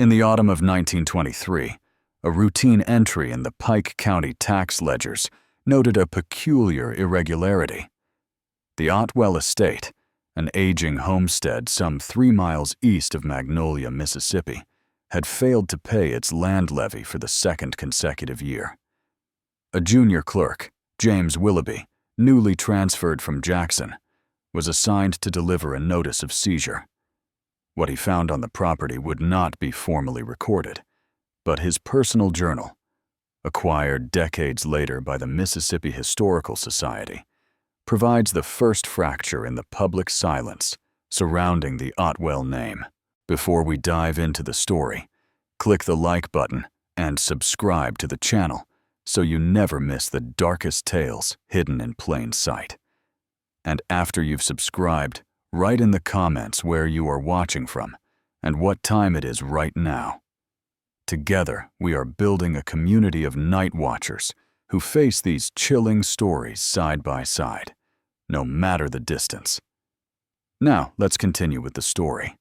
In the autumn of 1923, a routine entry in the Pike County tax ledgers noted a peculiar irregularity. The Otwell estate, an aging homestead some 3 miles east of Magnolia, Mississippi, had failed to pay its land levy for the second consecutive year. A junior clerk, James Willoughby, newly transferred from Jackson, was assigned to deliver a notice of seizure. What he found on the property would not be formally recorded, but his personal journal, acquired decades later by the Mississippi Historical Society, provides the first fracture in the public silence surrounding the Otwell name. Before we dive into the story, click the like button and subscribe to the channel so you never miss the darkest tales hidden in plain sight. And after you've subscribed, write in the comments where you are watching from and what time it is right now. Together, we are building a community of night watchers who face these chilling stories side by side, no matter the distance. Now, let's continue with the story.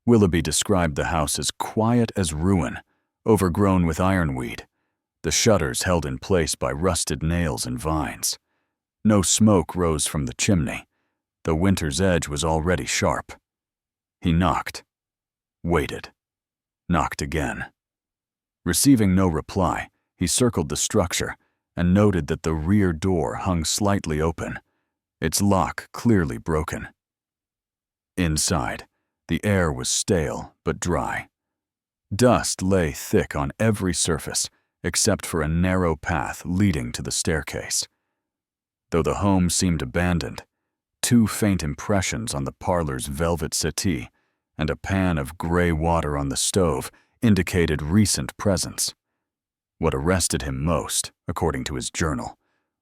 Willoughby described the house as quiet as ruin, overgrown with ironweed, the shutters held in place by rusted nails and vines. No smoke rose from the chimney. The winter's edge was already sharp. He knocked, waited, knocked again. Receiving no reply, he circled the structure and noted that the rear door hung slightly open, its lock clearly broken. Inside, the air was stale but dry. Dust lay thick on every surface except for a narrow path leading to the staircase. Though the home seemed abandoned, 2 faint impressions on the parlor's velvet settee and a pan of gray water on the stove indicated recent presence. What arrested him most, according to his journal,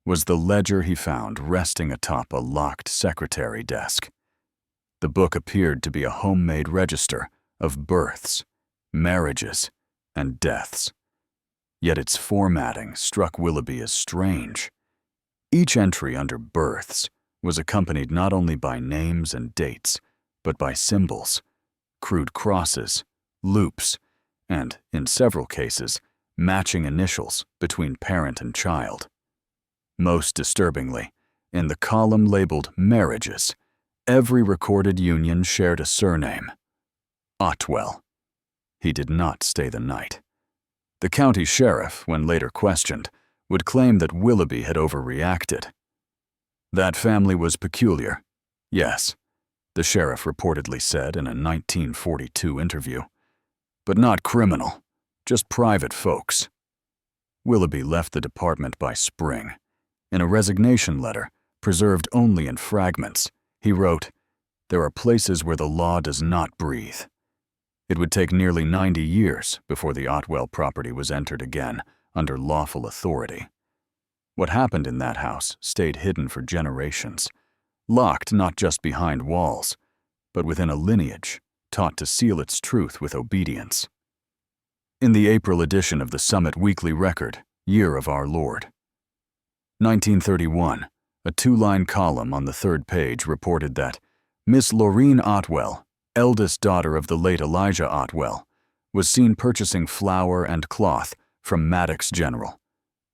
was the ledger he found resting atop a locked secretary desk. The book appeared to be a homemade register of births, marriages, and deaths. Yet its formatting struck Willoughby as strange. Each entry under births was accompanied not only by names and dates, but by symbols, crude crosses, loops, and, in several cases, matching initials between parent and child. Most disturbingly, in the column labeled marriages, every recorded union shared a surname, Otwell. He did not stay the night. The county sheriff, when later questioned, would claim that Willoughby had overreacted. That family was peculiar, yes, the sheriff reportedly said in a 1942 interview, but not criminal, just private folks. Willoughby left the department by spring. In a resignation letter, preserved only in fragments, he wrote, "There are places where the law does not breathe." It would take nearly 90 years before the Otwell property was entered again under lawful authority. What happened in that house stayed hidden for generations, locked not just behind walls, but within a lineage taught to seal its truth with obedience. In the April edition of the Summit Weekly Record, Year of Our Lord, 1931, a 2-line column on the 3rd page reported that Miss Lorine Otwell, eldest daughter of the late Elijah Otwell, was seen purchasing flour and cloth from Maddox General,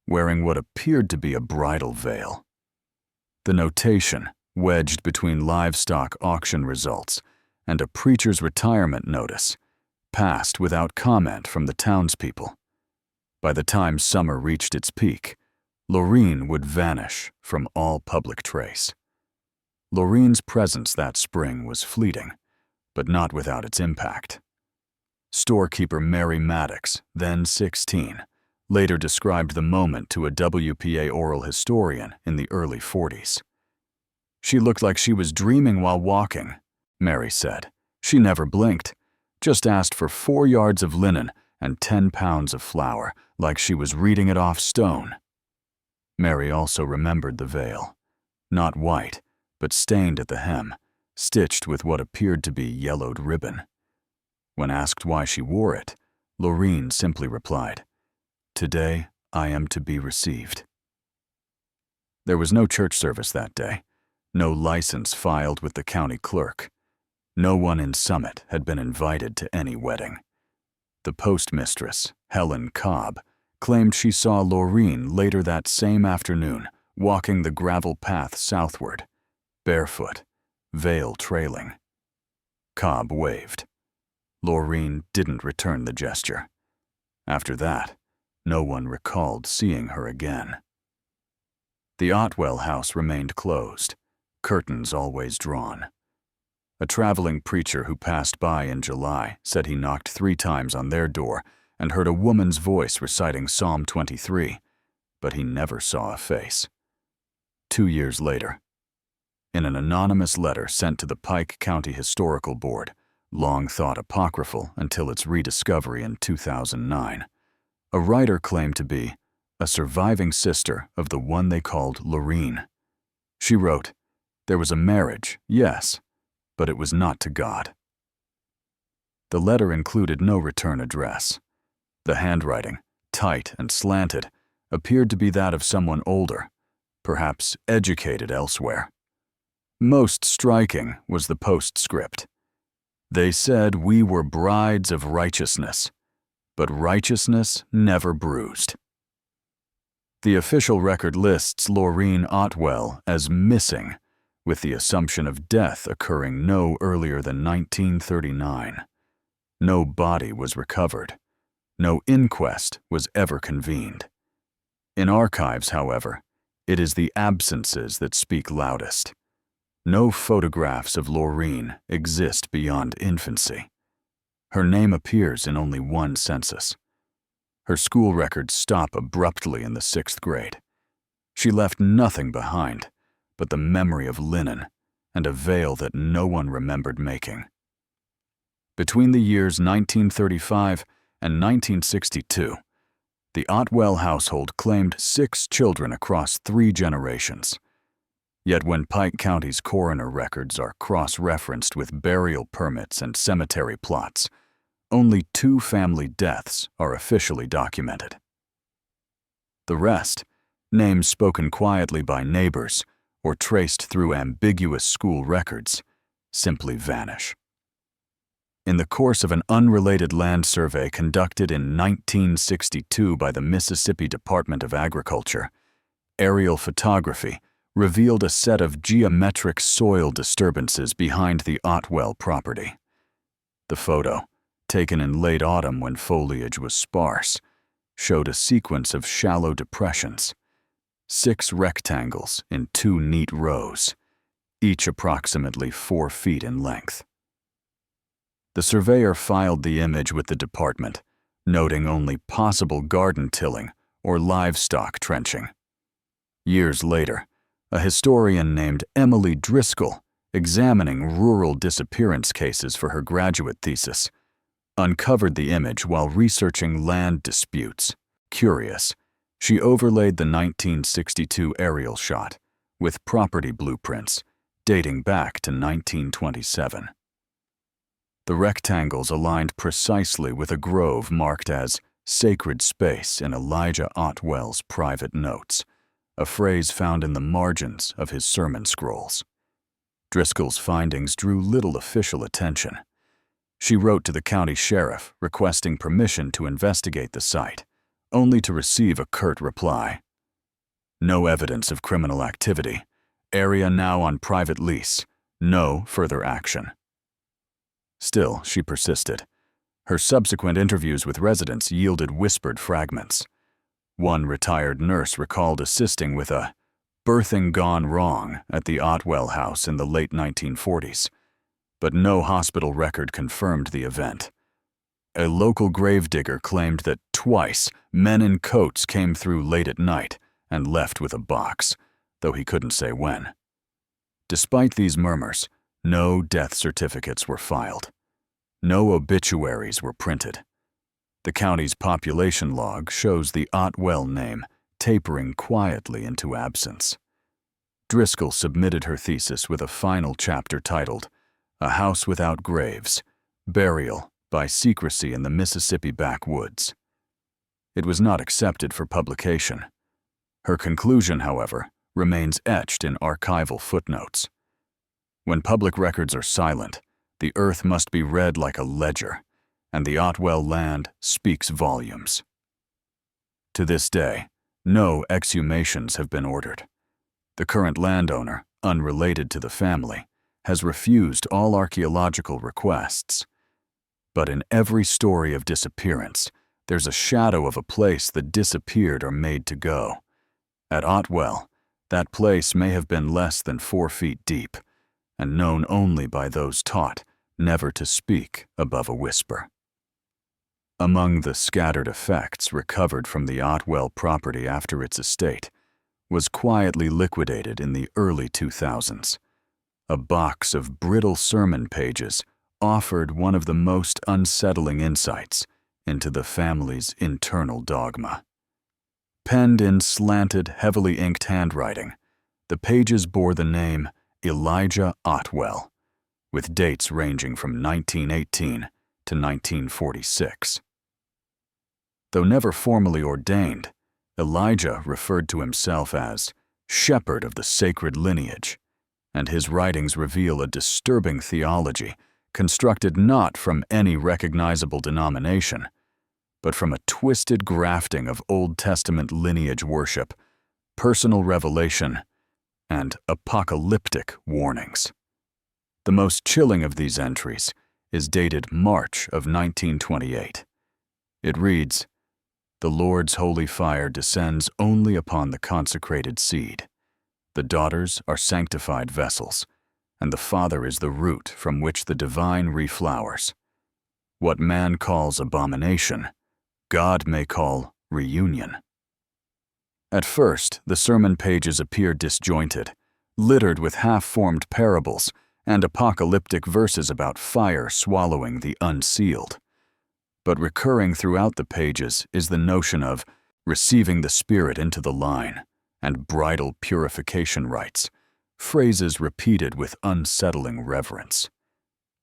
wearing what appeared to be a bridal veil. The notation, wedged between livestock auction results and a preacher's retirement notice, passed without comment from the townspeople. By the time summer reached its peak, Lorine would vanish from all public trace. Lorine's presence that spring was fleeting, but not without its impact. Storekeeper Mary Maddox, then 16, later described the moment to a WPA oral historian in the early 40s. "She looked like she was dreaming while walking," Mary said. "She never blinked, just asked for 4 yards of linen and 10 pounds of flour, like she was reading it off stone." Mary also remembered the veil, not white, but stained at the hem, stitched with what appeared to be yellowed ribbon. When asked why she wore it, Lorine simply replied, "Today I am to be received." There was no church service that day, no license filed with the county clerk. No one in Summit had been invited to any wedding. The postmistress, Helen Cobb, claimed she saw Lorine later that same afternoon walking the gravel path southward, barefoot, veil trailing. Cobb waved. Lorine didn't return the gesture. After that, no one recalled seeing her again. The Otwell house remained closed, curtains always drawn. A traveling preacher who passed by in July said he knocked 3 times on their door and heard a woman's voice reciting Psalm 23, but he never saw a face. 2 years later, in an anonymous letter sent to the Pike County Historical Board, long thought apocryphal until its rediscovery in 2009, a writer claimed to be a surviving sister of the one they called Lorine. She wrote, "There was a marriage, yes, but it was not to God." The letter included no return address. The handwriting, tight and slanted, appeared to be that of someone older, perhaps educated elsewhere. Most striking was the postscript. They said we were brides of righteousness, but righteousness never bruised. The official record lists Lorine Otwell as missing, with the assumption of death occurring no earlier than 1939. No body was recovered. No inquest was ever convened. In archives, however, it is the absences that speak loudest. No photographs of Lorine exist beyond infancy. Her name appears in only one census. Her school records stop abruptly in the 6th grade. She left nothing behind but the memory of linen and a veil that no one remembered making. Between the years 1935 and 1962, the Otwell household claimed 6 children across 3 generations. Yet when Pike County's coroner records are cross-referenced with burial permits and cemetery plots, only 2 family deaths are officially documented. The rest, names spoken quietly by neighbors or traced through ambiguous school records, simply vanish. In the course of an unrelated land survey conducted in 1962 by the Mississippi Department of Agriculture, aerial photography revealed a set of geometric soil disturbances behind the Otwell property. The photo, taken in late autumn when foliage was sparse, showed a sequence of shallow depressions, 6 rectangles in 2 neat rows, each approximately 4 feet in length. The surveyor filed the image with the department, noting only possible garden tilling or livestock trenching. Years later, a historian named Emily Driscoll, examining rural disappearance cases for her graduate thesis, uncovered the image while researching land disputes. Curious, she overlaid the 1962 aerial shot with property blueprints dating back to 1927. The rectangles aligned precisely with a grove marked as sacred space in Elijah Otwell's private notes, a phrase found in the margins of his sermon scrolls. Driscoll's findings drew little official attention. She wrote to the county sheriff requesting permission to investigate the site, only to receive a curt reply. No evidence of criminal activity. Area now on private lease. No further action. Still, she persisted. Her subsequent interviews with residents yielded whispered fragments. One retired nurse recalled assisting with a birthing gone wrong at the Otwell house in the late 1940s, but no hospital record confirmed the event. A local gravedigger claimed that twice men in coats came through late at night and left with a box, though he couldn't say when. Despite these murmurs, no death certificates were filed. No obituaries were printed. The county's population log shows the Otwell name tapering quietly into absence. Driscoll submitted her thesis with a final chapter titled, "A House Without Graves, Burial by Secrecy in the Mississippi Backwoods." It was not accepted for publication. Her conclusion, however, remains etched in archival footnotes. When public records are silent, the earth must be read like a ledger, and the Otwell land speaks volumes. To this day, no exhumations have been ordered. The current landowner, unrelated to the family, has refused all archaeological requests. But in every story of disappearance, there's a shadow of a place that disappeared or made to go. At Otwell, that place may have been less than 4 feet deep, and known only by those taught never to speak above a whisper. Among the scattered effects recovered from the Otwell property after its estate was quietly liquidated in the early 2000s. A box of brittle sermon pages offered one of the most unsettling insights into the family's internal dogma. Penned in slanted, heavily inked handwriting, the pages bore the name Elijah Otwell, with dates ranging from 1918 to 1946. Though never formally ordained, Elijah referred to himself as shepherd of the sacred lineage, and his writings reveal a disturbing theology constructed not from any recognizable denomination, but from a twisted grafting of Old Testament lineage worship, personal revelation, and apocalyptic warnings. The most chilling of these entries is dated March of 1928. It reads, "The Lord's holy fire descends only upon the consecrated seed. The daughters are sanctified vessels, and the father is the root from which the divine reflowers. What man calls abomination, God may call reunion." At first, the sermon pages appear disjointed, littered with half-formed parables and apocalyptic verses about fire swallowing the unsealed. But recurring throughout the pages is the notion of receiving the Spirit into the line and bridal purification rites, phrases repeated with unsettling reverence.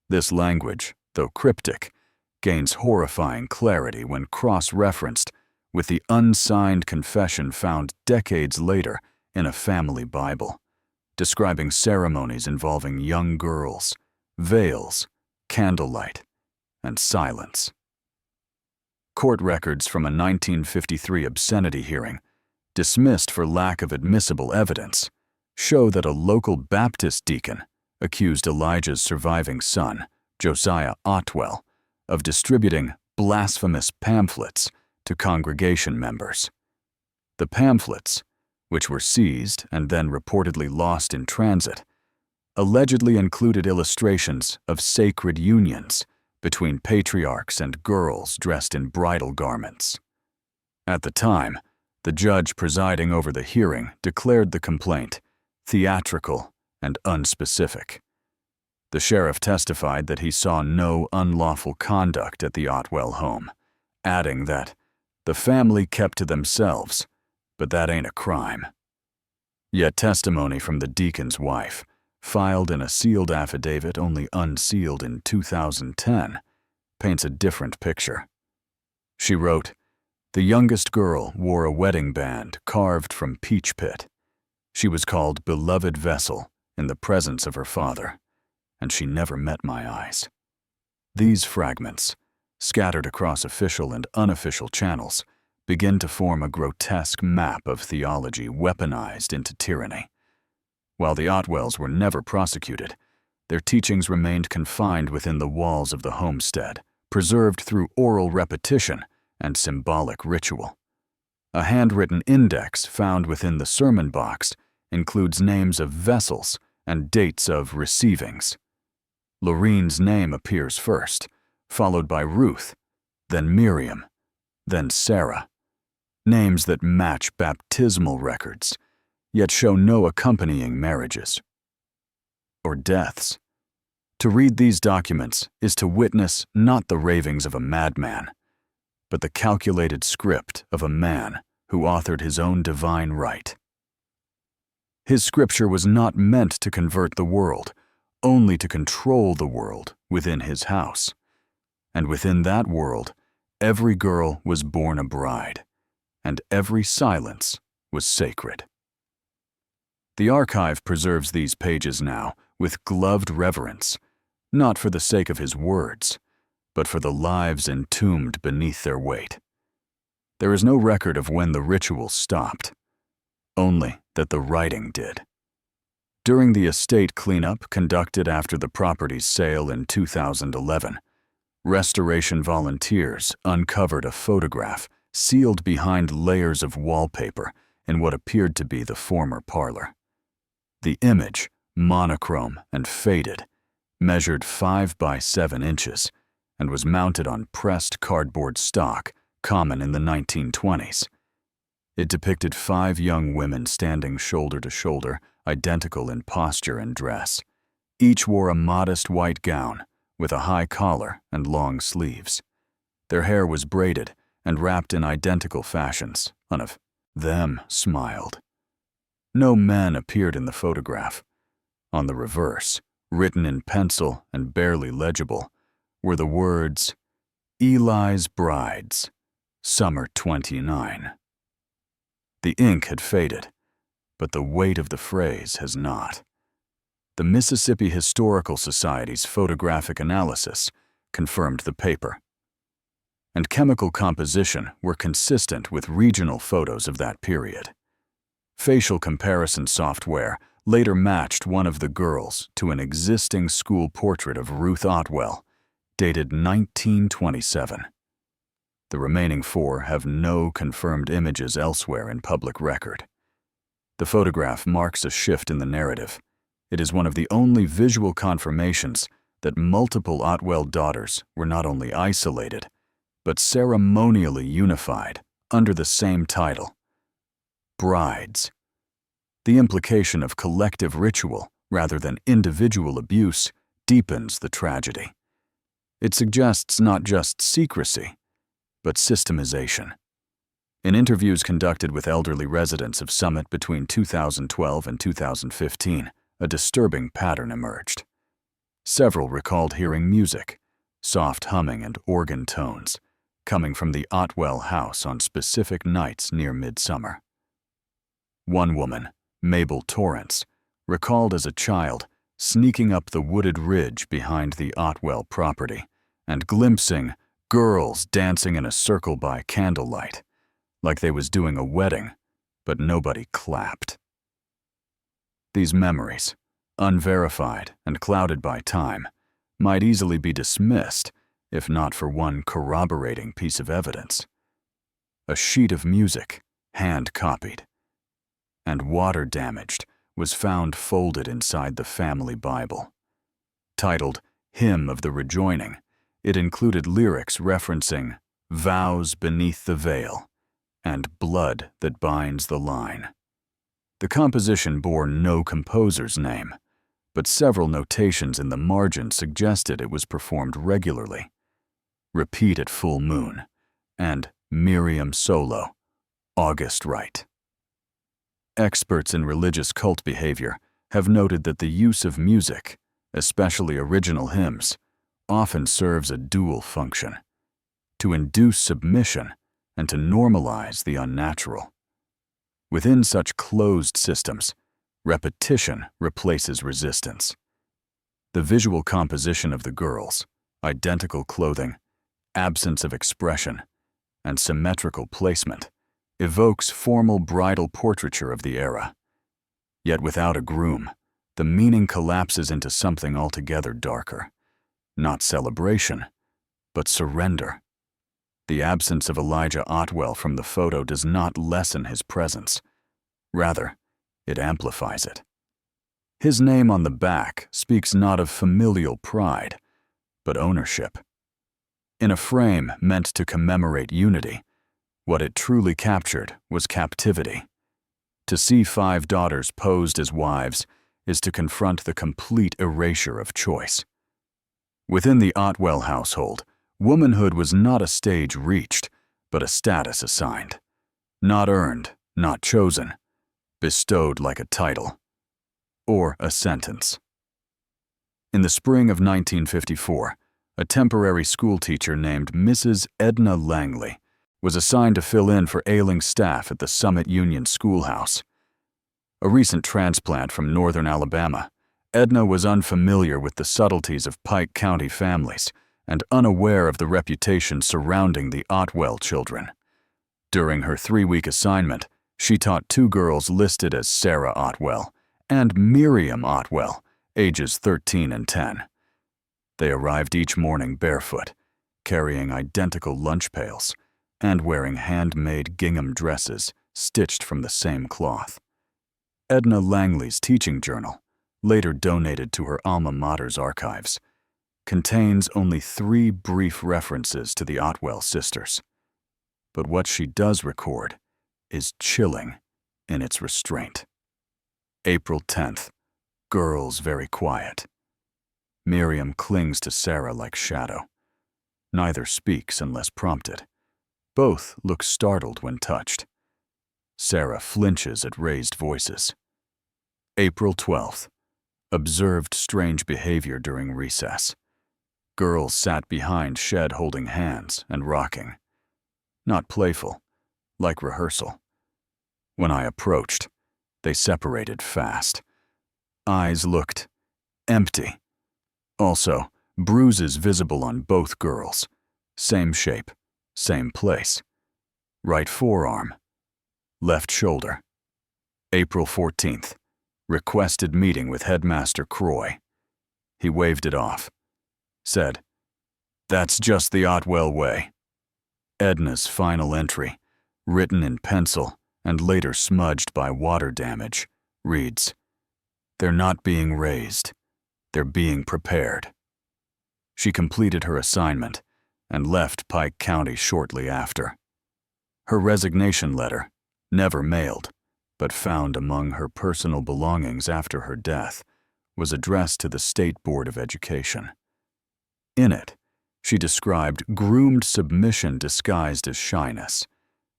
This language, though cryptic, gains horrifying clarity when cross-referenced with the unsigned confession found decades later in a family Bible, describing ceremonies involving young girls, veils, candlelight, and silence. Court records from a 1953 obscenity hearing, dismissed for lack of admissible evidence, show that a local Baptist deacon accused Elijah's surviving son, Josiah Otwell, of distributing blasphemous pamphlets to congregation members. The pamphlets, which were seized and then reportedly lost in transit, allegedly included illustrations of sacred unions between patriarchs and girls dressed in bridal garments. At the time, the judge presiding over the hearing declared the complaint theatrical and unspecific. The sheriff testified that he saw no unlawful conduct at the Otwell home, adding that the family kept to themselves, but that ain't a crime. Yet testimony from the deacon's wife, filed in a sealed affidavit only unsealed in 2010, paints a different picture. She wrote, "The youngest girl wore a wedding band carved from peach pit. She was called Beloved Vessel in the presence of her father, and she never met my eyes." These fragments, scattered across official and unofficial channels, begin to form a grotesque map of theology weaponized into tyranny. While the Otwells were never prosecuted, their teachings remained confined within the walls of the homestead, preserved through oral repetition and symbolic ritual. A handwritten index found within the sermon box includes names of vessels and dates of receivings. Lorine's name appears first, followed by Ruth, then Miriam, then Sarah. Names that match baptismal records, yet show no accompanying marriages or deaths. To read these documents is to witness not the ravings of a madman, but the calculated script of a man who authored his own divine right. His scripture was not meant to convert the world, only to control the world within his house. And within that world, every girl was born a bride, and every silence was sacred. The archive preserves these pages now with gloved reverence, not for the sake of his words, but for the lives entombed beneath their weight. There is no record of when the ritual stopped, only that the writing did. During the estate cleanup conducted after the property's sale in 2011, restoration volunteers uncovered a photograph sealed behind layers of wallpaper in what appeared to be the former parlor. The image, monochrome and faded, measured 5 by 7 inches and was mounted on pressed cardboard stock common in the 1920s. It depicted 5 young women standing shoulder to shoulder, identical in posture and dress. Each wore a modest white gown with a high collar and long sleeves. Their hair was braided and wrapped in identical fashions. None of them smiled. No men appeared in the photograph. On the reverse, written in pencil and barely legible, were the words, "Eli's Brides, Summer 29. The ink had faded, but the weight of the phrase has not. The Mississippi Historical Society's photographic analysis confirmed the paper, and chemical composition were consistent with regional photos of that period. Facial comparison software later matched one of the girls to an existing school portrait of Ruth Otwell, dated 1927. The remaining 4 have no confirmed images elsewhere in public record. The photograph marks a shift in the narrative. It is one of the only visual confirmations that multiple Otwell daughters were not only isolated, but ceremonially unified under the same title, Brides. The implication of collective ritual rather than individual abuse deepens the tragedy. It suggests not just secrecy, but systemization. In interviews conducted with elderly residents of Summit between 2012 and 2015, a disturbing pattern emerged. Several recalled hearing music, soft humming and organ tones, coming from the Otwell house on specific nights near midsummer. One woman, Mabel Torrance, recalled as a child sneaking up the wooded ridge behind the Otwell property and glimpsing girls dancing in a circle by candlelight, like they was doing a wedding, but nobody clapped. These memories, unverified and clouded by time, might easily be dismissed if not for one corroborating piece of evidence. A sheet of music, hand-copied and water-damaged, was found folded inside the family Bible. Titled Hymn of the Rejoining, it included lyrics referencing vows beneath the veil and blood that binds the line. The composition bore no composer's name, but several notations in the margin suggested it was performed regularly. Repeat at full moon, and Miriam solo, August rite. Experts in religious cult behavior have noted that the use of music, especially original hymns, often serves a dual function: to induce submission and to normalize the unnatural. Within such closed systems, repetition replaces resistance. The visual composition of the girls, identical clothing, absence of expression, and symmetrical placement evokes formal bridal portraiture of the era. Yet without a groom, the meaning collapses into something altogether darker. Not celebration, but surrender. The absence of Elijah Otwell from the photo does not lessen his presence. Rather, it amplifies it. His name on the back speaks not of familial pride, but ownership. In a frame meant to commemorate unity, what it truly captured was captivity. To see 5 daughters posed as wives is to confront the complete erasure of choice. Within the Otwell household, womanhood was not a stage reached, but a status assigned. Not earned, not chosen, bestowed like a title, or a sentence. In the spring of 1954, a temporary schoolteacher named Mrs. Edna Langley was assigned to fill in for ailing staff at the Summit Union Schoolhouse. A recent transplant from northern Alabama, Edna was unfamiliar with the subtleties of Pike County families and unaware of the reputation surrounding the Otwell children. During her 3-week assignment, she taught 2 girls listed as Sarah Otwell and Miriam Otwell, ages 13 and 10. They arrived each morning barefoot, carrying identical lunch pails, and wearing handmade gingham dresses stitched from the same cloth. Edna Langley's teaching journal, later donated to her alma mater's archives, contains only 3 brief references to the Otwell sisters. But what she does record is chilling in its restraint. April 10th. Girls very quiet. Miriam clings to Sarah like shadow. Neither speaks unless prompted. Both look startled when touched. Sarah flinches at raised voices. April 12th. Observed strange behavior during recess. Girls sat behind shed holding hands and rocking. Not playful, like rehearsal. When I approached, they separated fast. Eyes looked empty. Also, bruises visible on both girls. Same shape, same place. Right forearm, left shoulder. April 14th. Requested meeting with Headmaster Croy. He waved it off. Said, "That's just the Otwell way." Edna's final entry, written in pencil and later smudged by water damage, reads, "They're not being raised. They're being prepared." She completed her assignment and left Pike County shortly after. Her resignation letter, never mailed, but found among her personal belongings after her death, was addressed to the State Board of Education. In it, she described groomed submission disguised as shyness,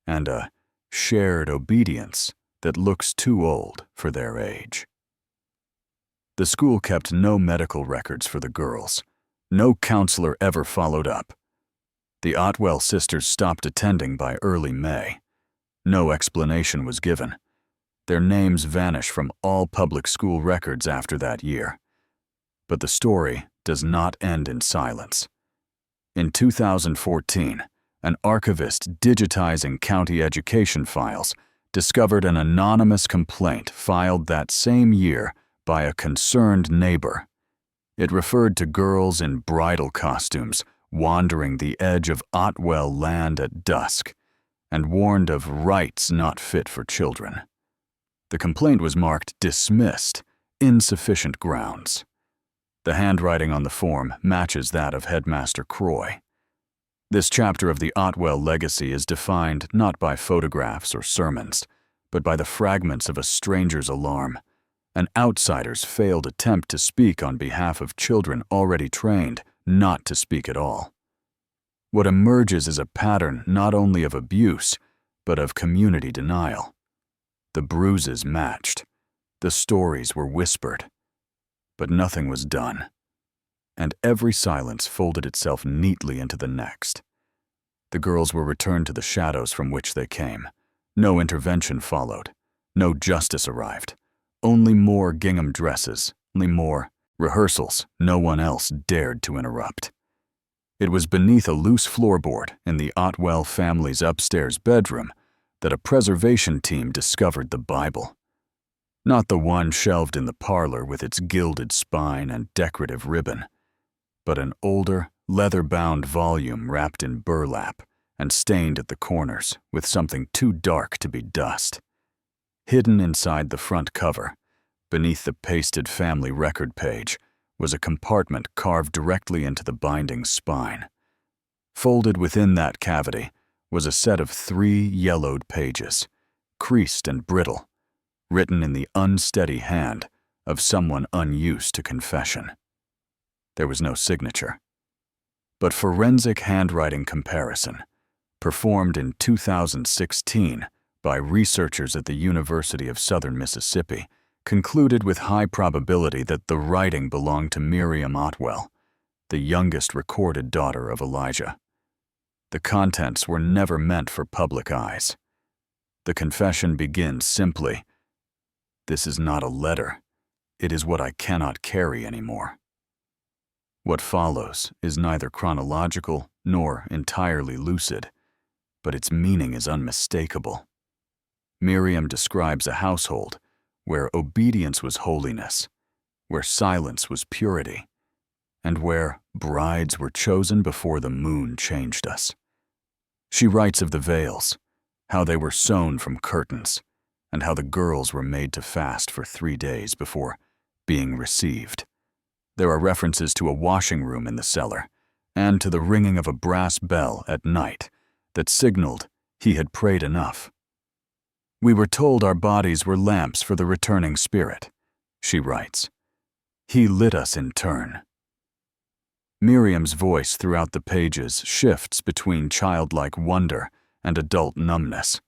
and a shared obedience that looks too old for their age. The school kept no medical records for the girls. No counselor ever followed up. The Otwell sisters stopped attending by early May. No explanation was given. Their names vanish from all public school records after that year. But the story does not end in silence. In 2014, an archivist digitizing county education files discovered an anonymous complaint filed that same year by a concerned neighbor. It referred to girls in bridal costumes wandering the edge of Otwell land at dusk and warned of rites not fit for children. The complaint was marked dismissed, insufficient grounds. The handwriting on the form matches that of Headmaster Croy. This chapter of the Otwell legacy is defined not by photographs or sermons, but by the fragments of a stranger's alarm, an outsider's failed attempt to speak on behalf of children already trained not to speak at all. What emerges is a pattern not only of abuse, but of community denial. The bruises matched. The stories were whispered. But nothing was done. And every silence folded itself neatly into the next. The girls were returned to the shadows from which they came. No intervention followed. No justice arrived. Only more gingham dresses, only more rehearsals no one else dared to interrupt. It was beneath a loose floorboard in the Otwell family's upstairs bedroom that a preservation team discovered the Bible. Not the one shelved in the parlor with its gilded spine and decorative ribbon, but an older, leather-bound volume wrapped in burlap and stained at the corners with something too dark to be dust. Hidden inside the front cover, beneath the pasted family record page, was a compartment carved directly into the binding's spine. Folded within that cavity was a set of 3 yellowed pages, creased and brittle, written in the unsteady hand of someone unused to confession. There was no signature. But forensic handwriting comparison, performed in 2016 by researchers at the University of Southern Mississippi, concluded with high probability that the writing belonged to Miriam Otwell, the youngest recorded daughter of Elijah. The contents were never meant for public eyes. The confession begins simply, "This is not a letter. It is what I cannot carry anymore." What follows is neither chronological nor entirely lucid, but its meaning is unmistakable. Miriam describes a household where obedience was holiness, where silence was purity, and where brides were chosen before the moon changed us. She writes of the veils, how they were sewn from curtains, and how the girls were made to fast for 3 days before being received. There are references to a washing room in the cellar, and to the ringing of a brass bell at night that signaled he had prayed enough. We were told our bodies were lamps for the returning spirit, she writes. He lit us in turn. Miriam's voice throughout the pages shifts between childlike wonder and adult numbness.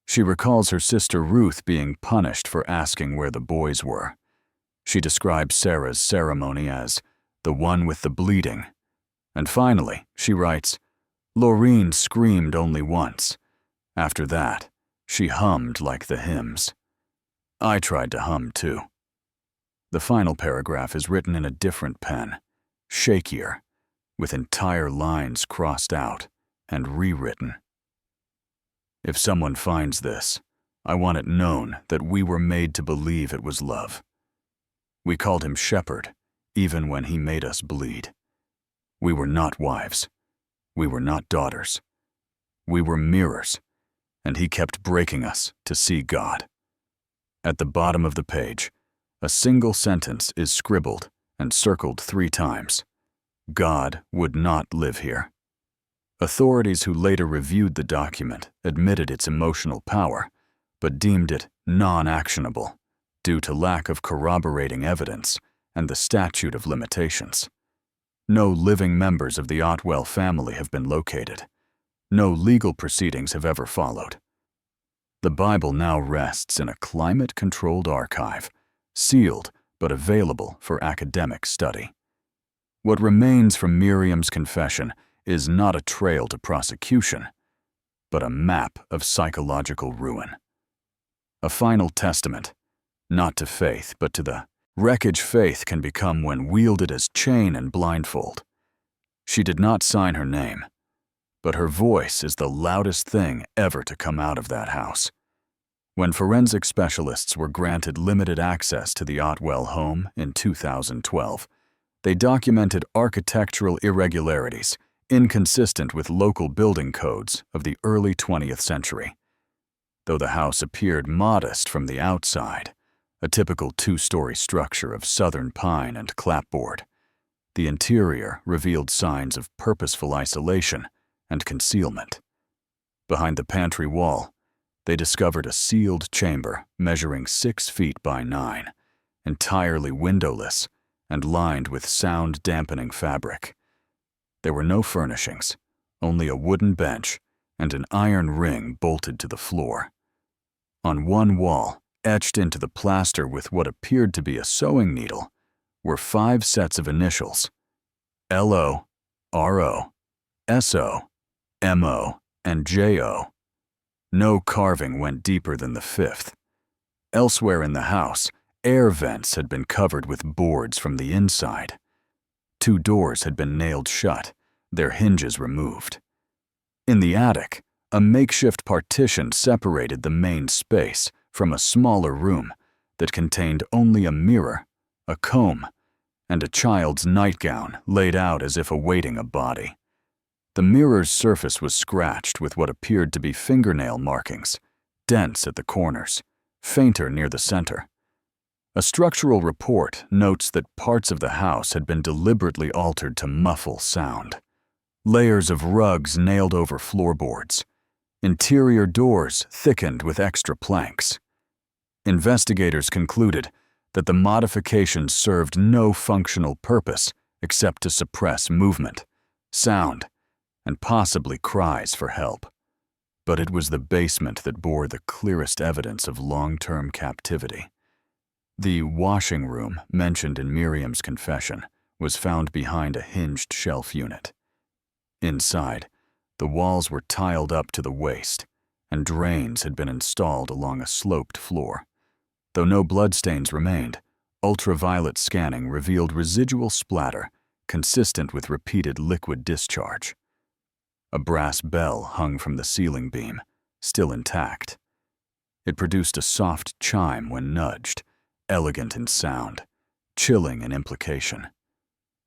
She recalls her sister Ruth being punished for asking where the boys were. She describes Sarah's ceremony as the one with the bleeding. And finally, she writes, Lorine screamed only once. After that, she hummed like the hymns. I tried to hum too. The final paragraph is written in a different pen, shakier, with entire lines crossed out and rewritten. If someone finds this, I want it known that we were made to believe it was love. We called him shepherd, even when he made us bleed. We were not wives. We were not daughters. We were mirrors, and he kept breaking us to see God. At the bottom of the page, a single sentence is scribbled and circled 3 times. God would not live here. Authorities who later reviewed the document admitted its emotional power, but deemed it non-actionable due to lack of corroborating evidence and the statute of limitations. No living members of the Otwell family have been located. No legal proceedings have ever followed. The Bible now rests in a climate-controlled archive, sealed but available for academic study. What remains from Miriam's confession is not a trail to prosecution, but a map of psychological ruin. A final testament, not to faith, but to the wreckage faith can become when wielded as chain and blindfold. She did not sign her name, but her voice is the loudest thing ever to come out of that house. When forensic specialists were granted limited access to the Otwell home in 2012, they documented architectural irregularities inconsistent with local building codes of the early 20th century. Though the house appeared modest from the outside, a typical 2-story structure of southern pine and clapboard, the interior revealed signs of purposeful isolation and concealment. Behind the pantry wall, they discovered a sealed chamber measuring 6 feet by 9, entirely windowless and lined with sound-dampening fabric. There were no furnishings, only a wooden bench and an iron ring bolted to the floor. On one wall, etched into the plaster with what appeared to be a sewing needle, were 5 sets of initials: L.O., R.O., S.O., M.O., and J.O. No carving went deeper than the 5th. Elsewhere in the house, air vents had been covered with boards from the inside. 2 doors had been nailed shut, their hinges removed. In the attic, a makeshift partition separated the main space from a smaller room that contained only a mirror, a comb, and a child's nightgown laid out as if awaiting a body. The mirror's surface was scratched with what appeared to be fingernail markings, dense at the corners, fainter near the center. A structural report notes that parts of the house had been deliberately altered to muffle sound. Layers of rugs nailed over floorboards. Interior doors thickened with extra planks. Investigators concluded that the modifications served no functional purpose except to suppress movement, sound, and possibly cries for help. But it was the basement that bore the clearest evidence of long-term captivity. The washing room mentioned in Miriam's confession was found behind a hinged shelf unit. Inside, the walls were tiled up to the waist, and drains had been installed along a sloped floor. Though no bloodstains remained, ultraviolet scanning revealed residual splatter consistent with repeated liquid discharge. A brass bell hung from the ceiling beam, still intact. It produced a soft chime when nudged, elegant in sound, chilling in implication.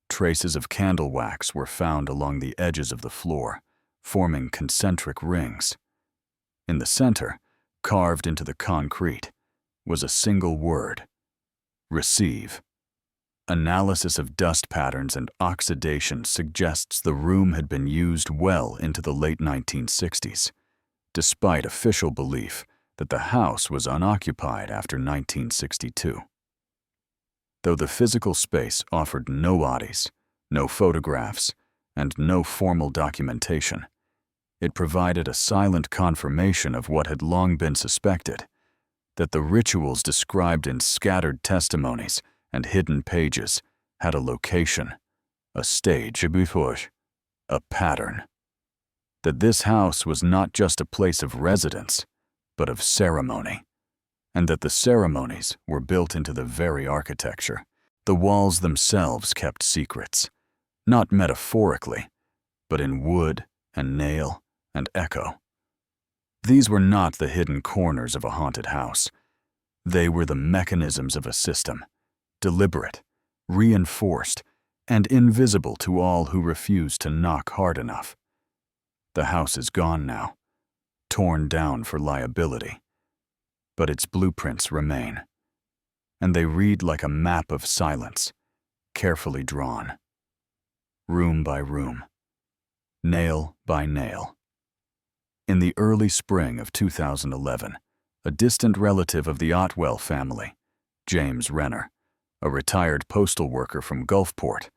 Traces of candle wax were found along the edges of the floor, forming concentric rings. In the center, carved into the concrete, was a single word: receive. Analysis of dust patterns and oxidation suggests the room had been used well into the late 1960s, despite official belief that the house was unoccupied after 1962. Though the physical space offered no oddities, no photographs, and no formal documentation, it provided a silent confirmation of what had long been suspected, that the rituals described in scattered testimonies and hidden pages had a location, a stage, a pattern. That this house was not just a place of residence, but of ceremony, and that the ceremonies were built into the very architecture. The walls themselves kept secrets, not metaphorically, but in wood and nail and echo. These were not the hidden corners of a haunted house. They were the mechanisms of a system, deliberate, reinforced, and invisible to all who refused to knock hard enough. The house is gone now, torn down for liability, but its blueprints remain, and they read like a map of silence, carefully drawn, room by room, nail by nail. In the early spring of 2011, a distant relative of the Otwell family, James Renner, a retired postal worker from Gulfport,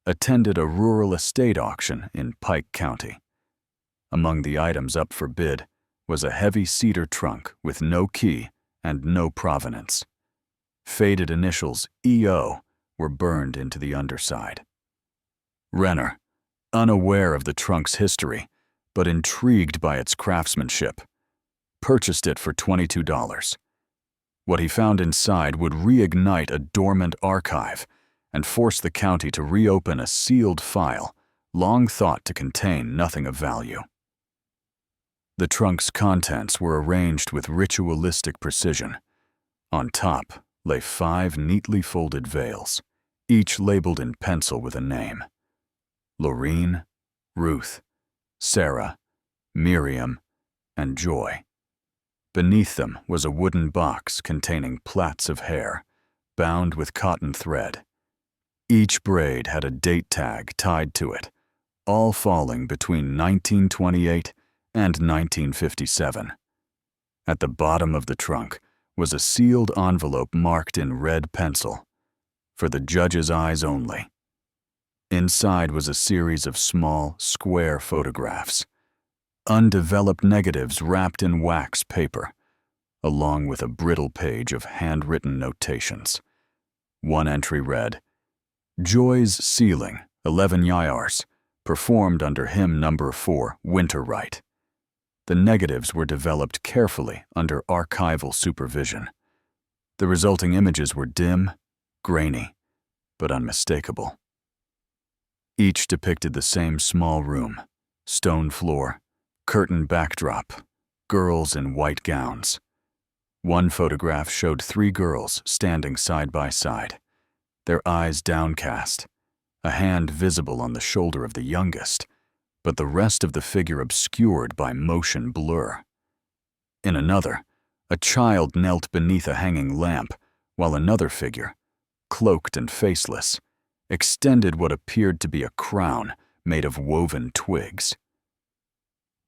attended a rural estate auction in Pike County. Among the items up for bid was a heavy cedar trunk with no key and no provenance. Faded initials EO were burned into the underside. Renner, unaware of the trunk's history, but intrigued by its craftsmanship, purchased it for $22. What he found inside would reignite a dormant archive and force the county to reopen a sealed file long thought to contain nothing of value. The trunk's contents were arranged with ritualistic precision. On top lay 5 neatly folded veils, each labeled in pencil with a name: Lorine, Ruth, Sarah, Miriam, and Joy. Beneath them was a wooden box containing plaits of hair, bound with cotton thread. Each braid had a date tag tied to it, all falling between 1928 and 1957. At the bottom of the trunk was a sealed envelope marked in red pencil, for the judge's eyes only. Inside was a series of small, square photographs, undeveloped negatives wrapped in wax paper, along with a brittle page of handwritten notations. One entry read, "Joy's Ceiling, 11 Yars, performed under hymn number 4, Winter Rite." The negatives were developed carefully under archival supervision. The resulting images were dim, grainy, but unmistakable. Each depicted the same small room, stone floor, curtain backdrop, girls in white gowns. One photograph showed 3 girls standing side by side, their eyes downcast, a hand visible on the shoulder of the youngest, but the rest of the figure obscured by motion blur. In another, a child knelt beneath a hanging lamp, while another figure, cloaked and faceless, extended what appeared to be a crown made of woven twigs.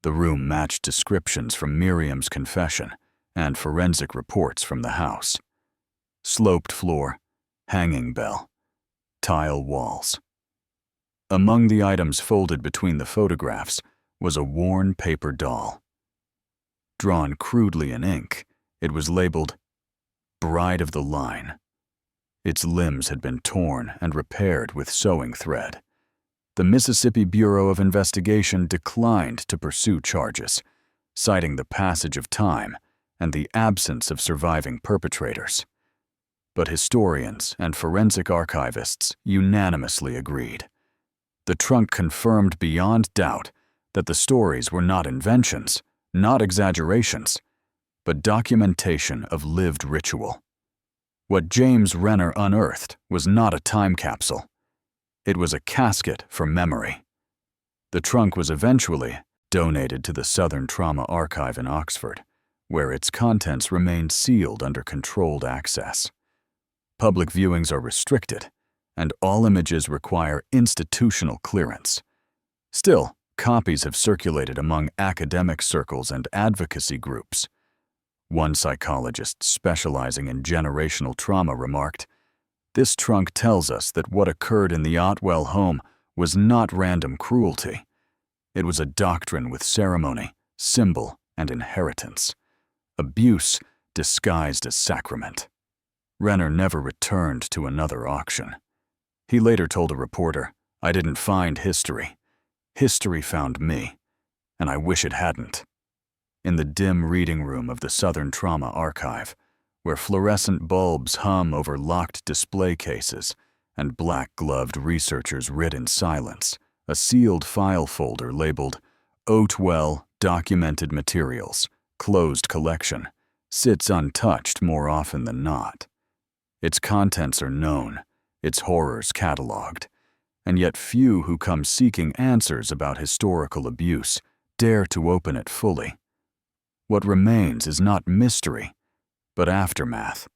The room matched descriptions from Miriam's confession and forensic reports from the house. Sloped floor, hanging bell, tile walls. Among the items folded between the photographs was a worn paper doll. Drawn crudely in ink, it was labeled Bride of the Line. Its limbs had been torn and repaired with sewing thread. The Mississippi Bureau of Investigation declined to pursue charges, citing the passage of time and the absence of surviving perpetrators. But historians and forensic archivists unanimously agreed The trunk confirmed beyond doubt that the stories were not inventions, not exaggerations, but documentation of lived ritual. What James Renner unearthed was not a time capsule. It was a casket for memory. The trunk was eventually donated to the Southern Trauma Archive in Oxford, where its contents remained sealed under controlled access. Public viewings are restricted, and all images require institutional clearance. Still, copies have circulated among academic circles and advocacy groups. One psychologist specializing in generational trauma remarked, "This trunk tells us that what occurred in the Otwell home was not random cruelty. It was a doctrine with ceremony, symbol, and inheritance. Abuse disguised as sacrament." Renner never returned to another auction. He later told a reporter, "I didn't find history. History found me, and I wish it hadn't." In the dim reading room of the Southern Trauma Archive, where fluorescent bulbs hum over locked display cases and black-gloved researchers read in silence, a sealed file folder labeled Otwell Documented Materials, Closed Collection, sits untouched more often than not. Its contents are known, its horrors cataloged, and yet few who come seeking answers about historical abuse dare to open it fully. What remains is not mystery, but aftermath.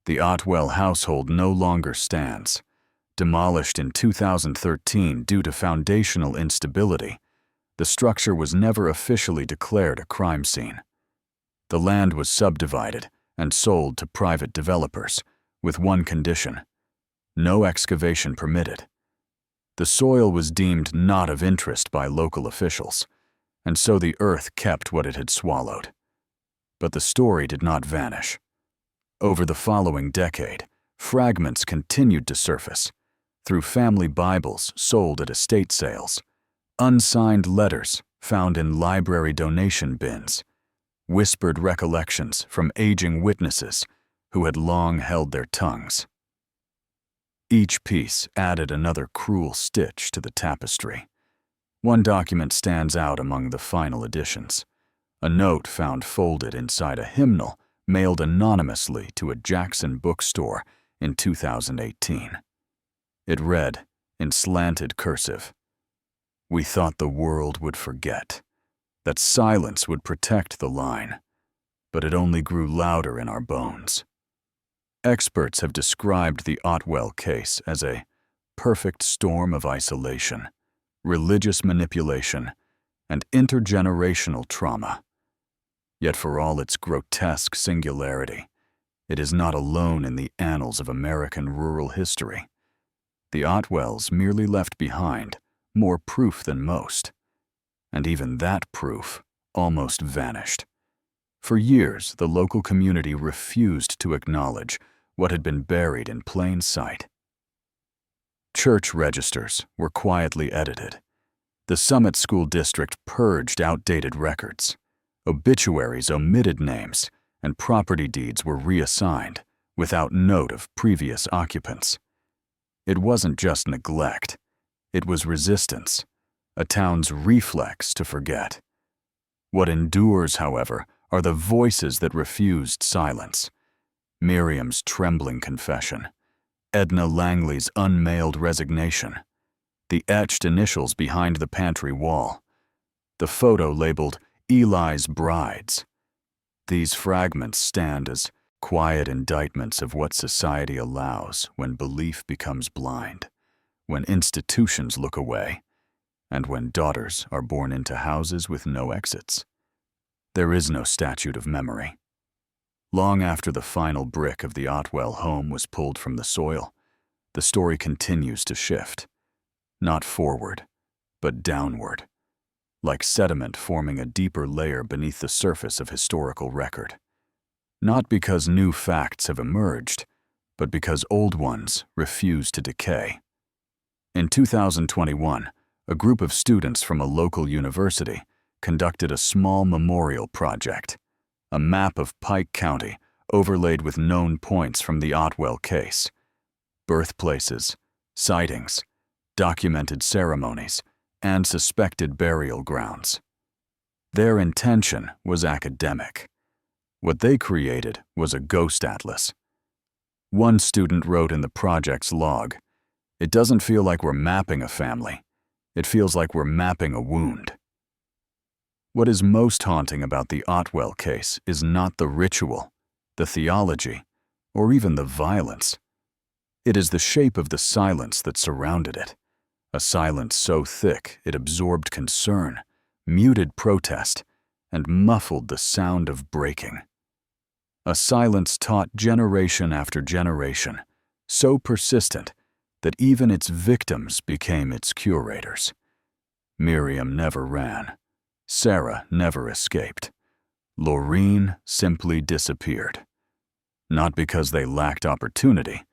The Otwell household no longer stands. Demolished in 2013 due to foundational instability, the structure was never officially declared a crime scene. The land was subdivided and sold to private developers, with one condition: no excavation permitted. The soil was deemed not of interest by local officials, and so the earth kept what it had swallowed. But the story did not vanish. Over the following decade, fragments continued to surface, through family Bibles sold at estate sales, unsigned letters found in library donation bins, whispered recollections from aging witnesses who had long held their tongues. Each piece added another cruel stitch to the tapestry. One document stands out among the final additions: a note found folded inside a hymnal mailed anonymously to a Jackson bookstore in 2018. It read, in slanted cursive, "We thought the world would forget, that silence would protect the line, but it only grew louder in our bones." Experts have described the Otwell case as a perfect storm of isolation, religious manipulation, and intergenerational trauma. Yet for all its grotesque singularity, it is not alone in the annals of American rural history. The Otwells merely left behind more proof than most, and even that proof almost vanished. For years, the local community refused to acknowledge what had been buried in plain sight. Church registers were quietly edited. The Summit School District purged outdated records. Obituaries omitted names, and property deeds were reassigned without note of previous occupants. It wasn't just neglect, it was resistance, a town's reflex to forget. What endures, however, are the voices that refused silence. Miriam's trembling confession, Edna Langley's unmailed resignation, the etched initials behind the pantry wall, the photo labeled Eli's Brides. These fragments stand as quiet indictments of what society allows when belief becomes blind, when institutions look away, and when daughters are born into houses with no exits. There is no statute of memory. Long after the final brick of the Otwell home was pulled from the soil, the story continues to shift, not forward, but downward, like sediment forming a deeper layer beneath the surface of historical record. Not because new facts have emerged, but because old ones refuse to decay. In 2021, a group of students from a local university conducted a small memorial project, a map of Pike County overlaid with known points from the Otwell case: birthplaces, sightings, documented ceremonies, and suspected burial grounds. Their intention was academic. What they created was a ghost atlas. One student wrote in the project's log, "It doesn't feel like we're mapping a family. It feels like we're mapping a wound." What is most haunting about the Otwell case is not the ritual, the theology, or even the violence. It is the shape of the silence that surrounded it, a silence so thick it absorbed concern, muted protest, and muffled the sound of breaking. A silence taught generation after generation, so persistent that even its victims became its curators. Miriam never ran. Sarah never escaped. Lorine simply disappeared. Not because they lacked opportunity,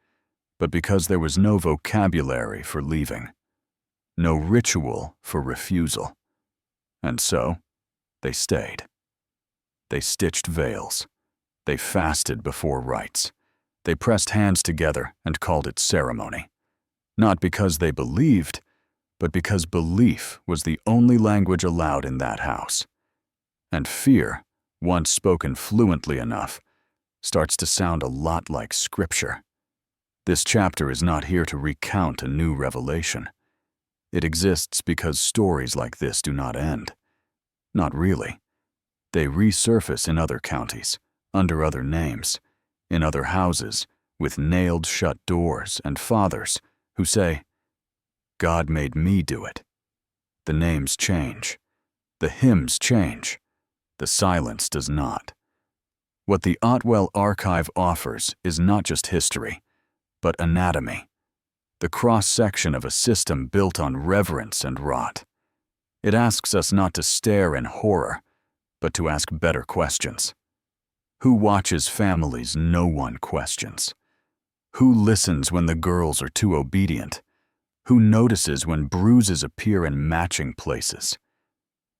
but because there was no vocabulary for leaving, no ritual for refusal. And so, they stayed. They stitched veils. They fasted before rites. They pressed hands together and called it ceremony. Not because they believed, but because belief was the only language allowed in that house. And fear, once spoken fluently enough, starts to sound a lot like scripture. This chapter is not here to recount a new revelation. It exists because stories like this do not end. Not really. They resurface in other counties, under other names, in other houses, with nailed-shut doors and fathers who say, "God made me do it." The names change. The hymns change. The silence does not. What the Otwell Archive offers is not just history, but anatomy, the cross-section of a system built on reverence and rot. It asks us not to stare in horror, but to ask better questions. Who watches families no one questions? Who listens when the girls are too obedient? Who notices when bruises appear in matching places?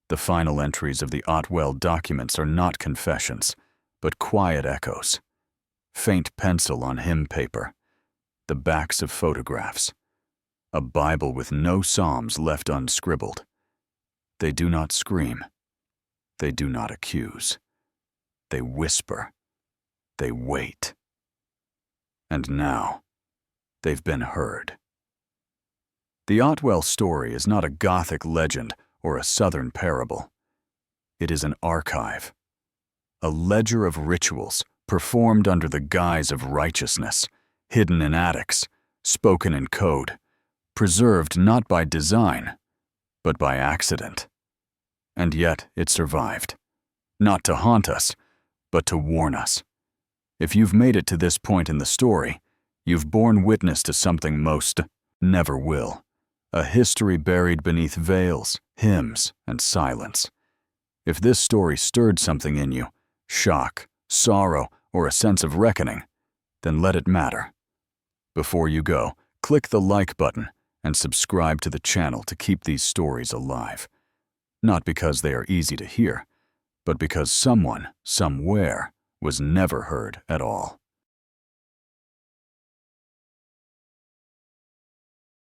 The final entries of the Otwell documents are not confessions, but quiet echoes. Faint pencil on hymn paper. The backs of photographs. A Bible with no psalms left unscribbled. They do not scream. They do not accuse. They whisper. They wait. And now, they've been heard. The Otwell story is not a Gothic legend or a Southern parable. It is an archive, a ledger of rituals performed under the guise of righteousness, hidden in attics, spoken in code, preserved not by design, but by accident. And yet it survived, not to haunt us, but to warn us. If you've made it to this point in the story, you've borne witness to something most never will. A history buried beneath veils, hymns, and silence. If this story stirred something in you, shock, sorrow, or a sense of reckoning, then let it matter. Before you go, click the like button and subscribe to the channel to keep these stories alive. Not because they are easy to hear, but because someone, somewhere, was never heard at all.